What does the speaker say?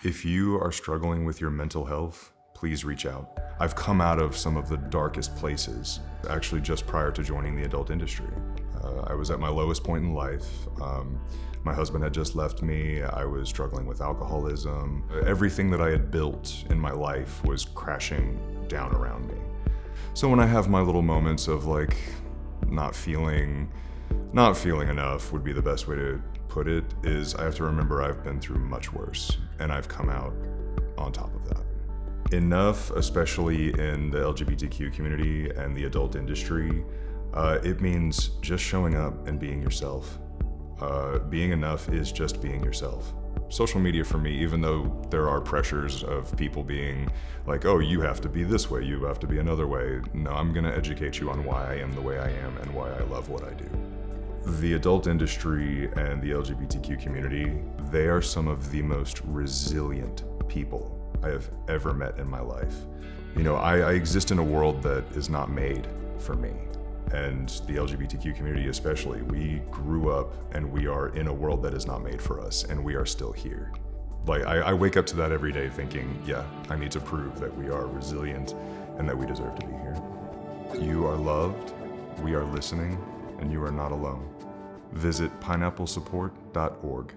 If you are struggling with your mental health, please reach out. I've come out of some of the darkest places, actually just prior to joining the adult industry. I was at my lowest point in life. My husband had just left me. I was struggling with alcoholism. Everything that I had built in my life was crashing down around me. So when I have my little moments of like not feeling enough would be the best way to put it, is I have to remember I've been through much worse and I've come out on top of that. Enough, especially in the LGBTQ community and the adult industry, it means just showing up and being yourself. Being enough is just being yourself. Social media for me, even though there are pressures of people being like, oh, you have to be this way, you have to be another way. No, I'm gonna educate you on why I am the way I am and why I love what I do. The adult industry and the LGBTQ community, they are some of the most resilient people I have ever met in my life. You know, I exist in a world that is not made for me. And the LGBTQ community especially, we grew up and we are in a world that is not made for us, and we are still here. Like, I wake up to that every day thinking, yeah, I need to prove that we are resilient and that we deserve to be here. You are loved, we are listening, and you are not alone. Visit pineapplesupport.org.